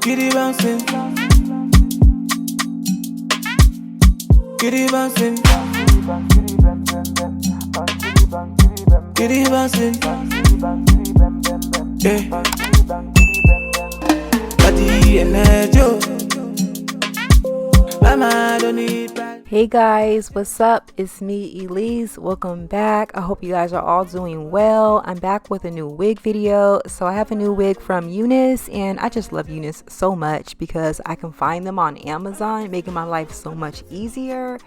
Kitty bouncing, kitty bouncing, kitty bouncing, yeah. Body and Joe, mama don't need back. Hey guys, what's up? It's me, Elise. Welcome back. I hope you guys are all doing well. I'm back with a new wig video. So I have a new wig from Unice, and I just love Unice so much because I can find them on Amazon, making my life so much easier.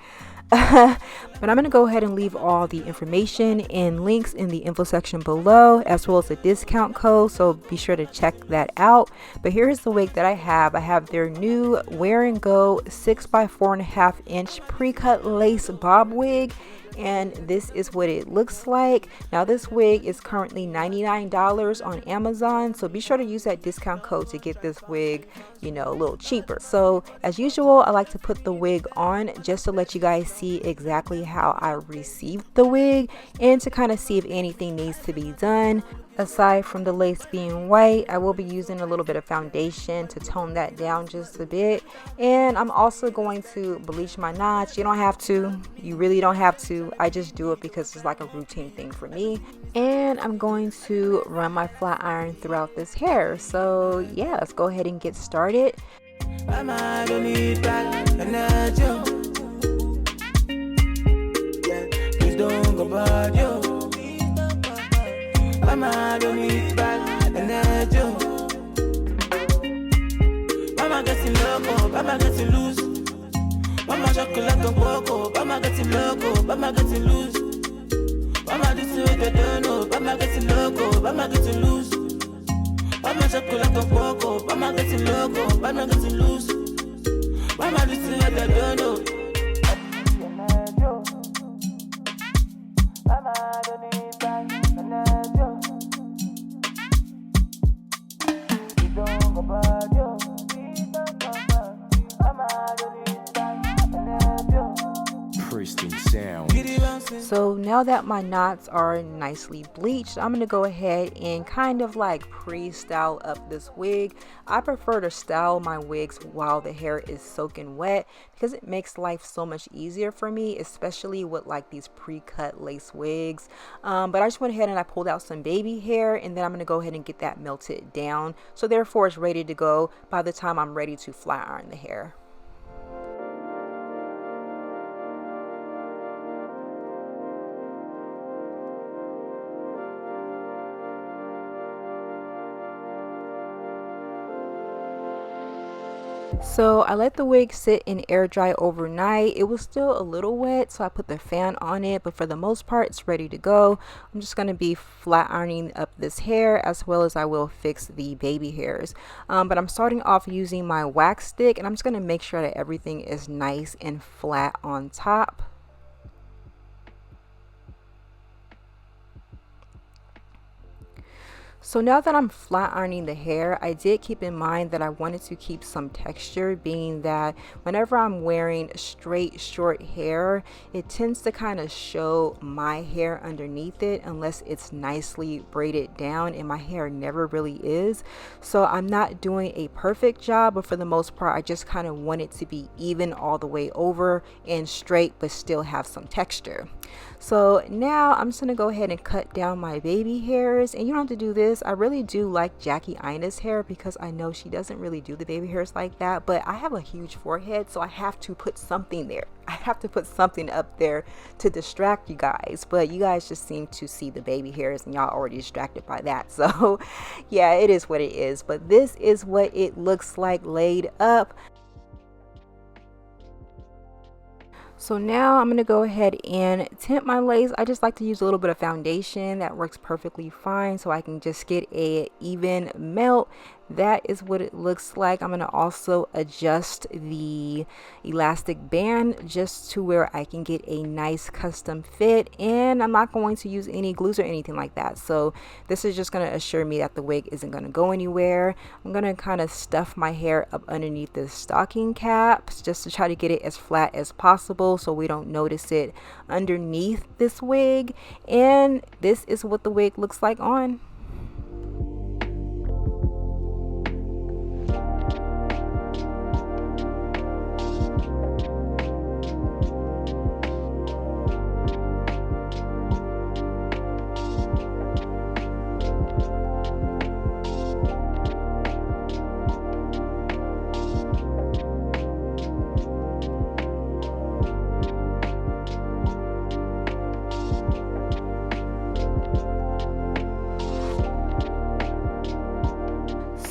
But I'm going to go ahead and leave all the information and links in the info section below, as well as a discount code, so be sure to check that out. But here's the wig that I have. I have their new Wear and Go 6x4.5 inch pre-cut lace bob wig, and this is what it looks like. Now this wig is currently $99 on Amazon, so be sure to use that discount code to get this wig, you know, a little cheaper. So as usual, I like to put the wig on just to let you guys see exactly how I received the wig and to kind of see if anything needs to be done. Aside from the lace being white, I will be using a little bit of foundation to tone that down just a bit. And I'm also going to bleach my knots. You don't have to. You really don't have to. I just do it because it's like a routine thing for me. And I'm going to run my flat iron throughout this hair. So yeah, let's go ahead and get started. Mama don't need back and Joe. Please don't go bad, yo. Mama don't need back and Joe. Mama getting loco, mama getting loose. Mama chocolate and cocoa, mama getting loco, mama getting loose. Mama this way they don't know, mama getting loco, mama getting loose. Mama chocolate and cocoa, mama getting loco, mama getting loose. Mama this way they don't know. Mama don't need back and Joe. So now that my knots are nicely bleached, I'm going to go ahead and kind of like pre-style up this wig. I prefer to style my wigs while the hair is soaking wet because it makes life so much easier for me, especially with like these pre-cut lace wigs. But I just went ahead and I pulled out some baby hair, and then I'm going to go ahead and get that melted down. So therefore it's ready to go by the time I'm ready to flat iron the hair. So I let the wig sit and air dry overnight. It was still a little wet, so I put the fan on it, but for the most part it's ready to go. I'm just going to be flat ironing up this hair, as well as I will fix the baby hairs. But I'm starting off using my wax stick, and I'm just going to make sure that everything is nice and flat on top. So now that I'm flat ironing the hair, I did keep in mind that I wanted to keep some texture, being that whenever I'm wearing straight short hair, it tends to kind of show my hair underneath it unless it's nicely braided down, and my hair never really is. So I'm not doing a perfect job, but for the most part I just kind of want it to be even all the way over and straight but still have some texture. So now I'm just going to go ahead and cut down my baby hairs, and you don't have to do this. I really do like Jackie Ina's hair because I know she doesn't really do the baby hairs like that, but I have a huge forehead, so I have to put something there. I have to put something up there to distract you guys, but you guys just seem to see the baby hairs and y'all already distracted by that. So yeah, it is what it is, but this is what it looks like laid up. So now I'm going to go ahead and tint my lace. I just like to use a little bit of foundation. That works perfectly fine, so I can just get a even melt. That is what it looks like. I'm going to also adjust the elastic band just to where I can get a nice custom fit, and I'm not going to use any glues or anything like that. So this is just going to assure me that the wig isn't going to go anywhere. I'm going to kind of stuff my hair up underneath the stocking caps just to try to get it as flat as possible so we don't notice it underneath this wig. And this is what the wig looks like on.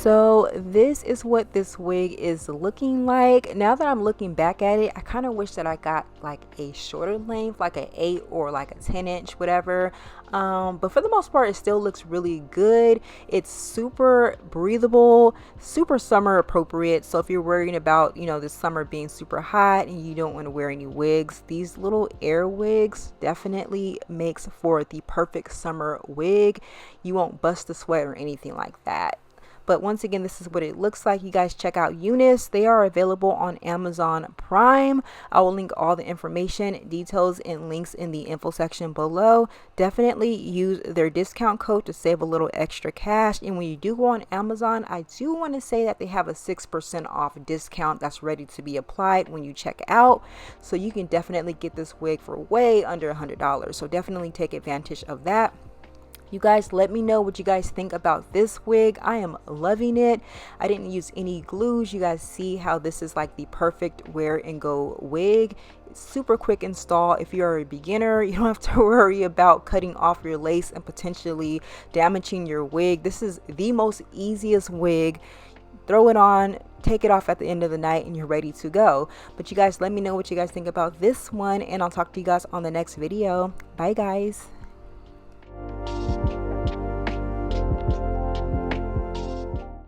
So this is what this wig is looking like. Now that I'm looking back at it, I kind of wish that I got like a shorter length, like an 8 or like a 10-inch, whatever. But for the most part, it still looks really good. It's super breathable, super summer appropriate. So if you're worrying about, you know, this summer being super hot and you don't want to wear any wigs, these little air wigs definitely makes for the perfect summer wig. You won't bust a sweat or anything like that. But once again, this is what it looks like. You guys check out Unice. They are available on Amazon Prime. I will link all the information, details, and links in the info section below. Definitely use their discount code to save a little extra cash. And when you do go on Amazon, I do want to say that they have a 6% off discount that's ready to be applied when you check out. So you can definitely get this wig for way under $100. So definitely take advantage of that. You guys, let me know what you guys think about this wig. I am loving it. I didn't use any glues. You guys see how this is like the perfect wear and go wig. It's super quick install. If you're a beginner, you don't have to worry about cutting off your lace and potentially damaging your wig. This is the most easiest wig. Throw it on, take it off at the end of the night, and you're ready to go. But you guys, let me know what you guys think about this one, and I'll talk to you guys on the next video. Bye guys.